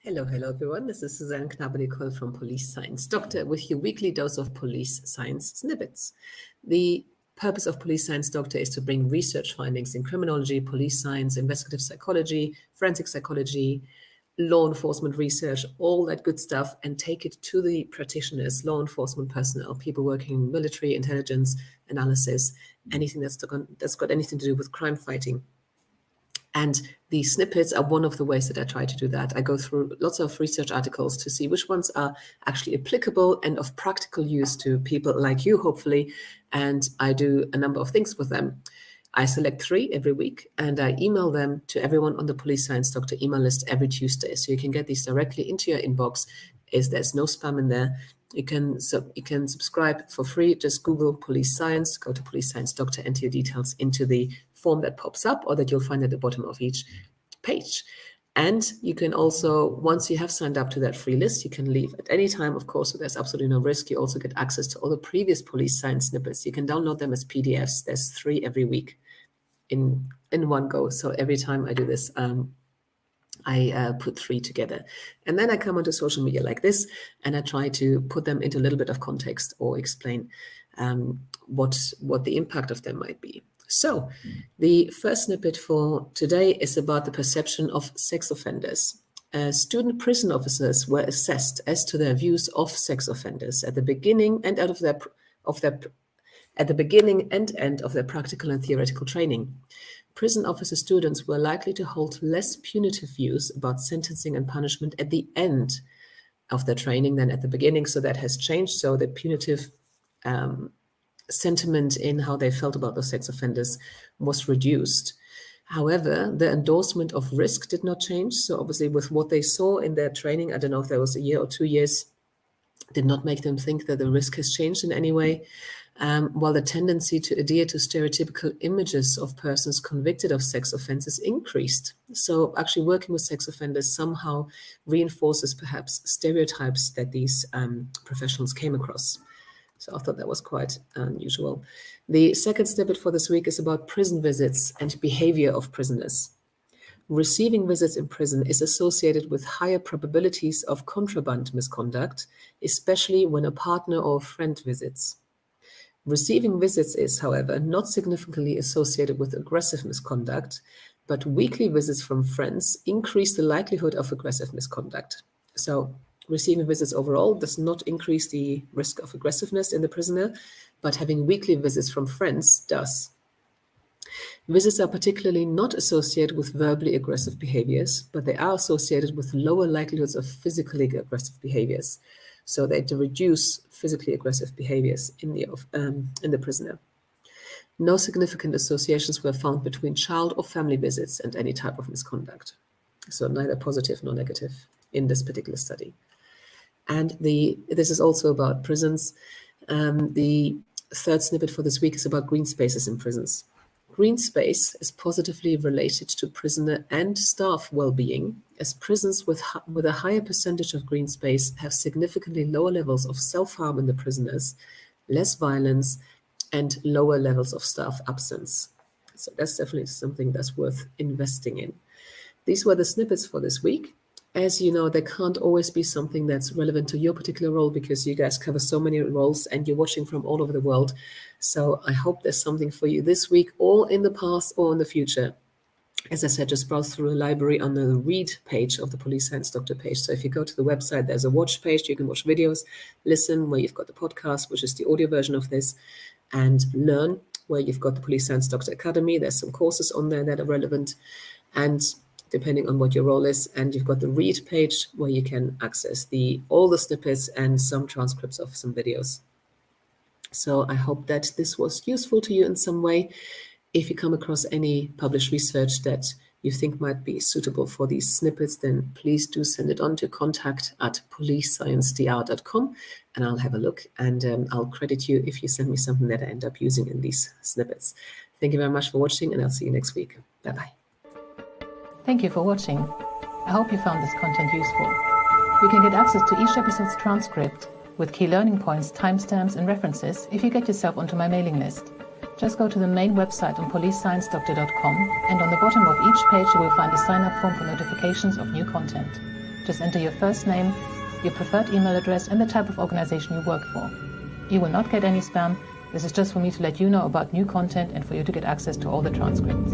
Hello everyone. This is Susanne Knabe-Nicole from Police Science Doctor with your weekly dose of police science snippets. The purpose of Police Science Doctor is to bring research findings in criminology, police science, investigative psychology, forensic psychology, law enforcement research, all that good stuff, and take it to the practitioners, law enforcement personnel, people working in military, intelligence, analysis, anything that's got anything to do with crime fighting. And the snippets are one of the ways that I try to do that. I go through lots of research articles to see which ones are actually applicable and of practical use to people like you, hopefully. And I do a number of things with them. I select 3 every week and I email them to everyone on the Police Science Doctor email list every Tuesday. So you can get these directly into your inbox. There's no spam in there. You can subscribe for free. Just Google Police Science, go to Police Science Doctor, enter your details into the form that pops up or that you'll find at the bottom of each page. And you can also, once you have signed up to that free list, you can leave at any time, of course, so there's absolutely no risk. You also get access to all the previous police science snippets. You can download them as PDFs. There's 3 every week in one go. So every time I do this, I put 3 together. And then I come onto social media like this, and I try to put them into a little bit of context or explain what the impact of them might be. So the first snippet for today is about the perception of sex offenders. Student prison officers were assessed as to their views of sex offenders at the beginning and at the beginning and end of their practical and theoretical training. Prison officer students were likely to hold less punitive views about sentencing and punishment at the end of their training than at the beginning. So that has changed. So the punitive sentiment in how they felt about those sex offenders was reduced. However, the endorsement of risk did not change. So obviously with what they saw in their training, I don't know if there was a year or 2 years, did not make them think that the risk has changed in any way. While the tendency to adhere to stereotypical images of persons convicted of sex offenses increased. So actually working with sex offenders somehow reinforces perhaps stereotypes that these professionals came across. So I thought that was quite unusual. The second snippet for this week is about prison visits and behavior of prisoners. Receiving visits in prison is associated with higher probabilities of contraband misconduct, especially when a partner or friend visits. Receiving visits is, however, not significantly associated with aggressive misconduct, but weekly visits from friends increase the likelihood of aggressive misconduct. So receiving visits overall does not increase the risk of aggressiveness in the prisoner, but having weekly visits from friends does. Visits are particularly not associated with verbally aggressive behaviors, but they are associated with lower likelihoods of physically aggressive behaviors. So they reduce physically aggressive behaviors in the prisoner. No significant associations were found between child or family visits and any type of misconduct. So neither positive nor negative in this particular study. And this is also about prisons. The third snippet for this week is about Greenspaces in Prisons. Green space is positively related to prisoner and staff well-being, as prisons with a higher percentage of green space have significantly lower levels of self-harm in the prisoners, less violence, and lower levels of staff absence. So that's definitely something that's worth investing in. These were the snippets for this week. As you know, there can't always be something that's relevant to your particular role because you guys cover so many roles and you're watching from all over the world. So I hope there's something for you this week or in the past or in the future. As I said, just browse through a library on the read page of the Police Science Doctor page. So if you go to the website, there's a watch page. You can watch videos, listen where you've got the podcast, which is the audio version of this, and learn where you've got the Police Science Doctor Academy. There's some courses on there that are relevant. And depending on what your role is, and you've got the read page where you can access all the snippets and some transcripts of some videos. So I hope that this was useful to you in some way. If you come across any published research that you think might be suitable for these snippets, then please do send it on to contact@policesciencedr.com and I'll have a look and I'll credit you if you send me something that I end up using in these snippets. Thank you very much for watching and I'll see you next week. Bye-bye. Thank you for watching. I hope you found this content useful. You can get access to each episode's transcript with key learning points, timestamps and references if you get yourself onto my mailing list. Just go to the main website on policesciencedoctor.com and on the bottom of each page you will find a sign-up form for notifications of new content. Just enter your first name, your preferred email address, and the type of organization you work for. You will not get any spam. This is just for me to let you know about new content and for you to get access to all the transcripts.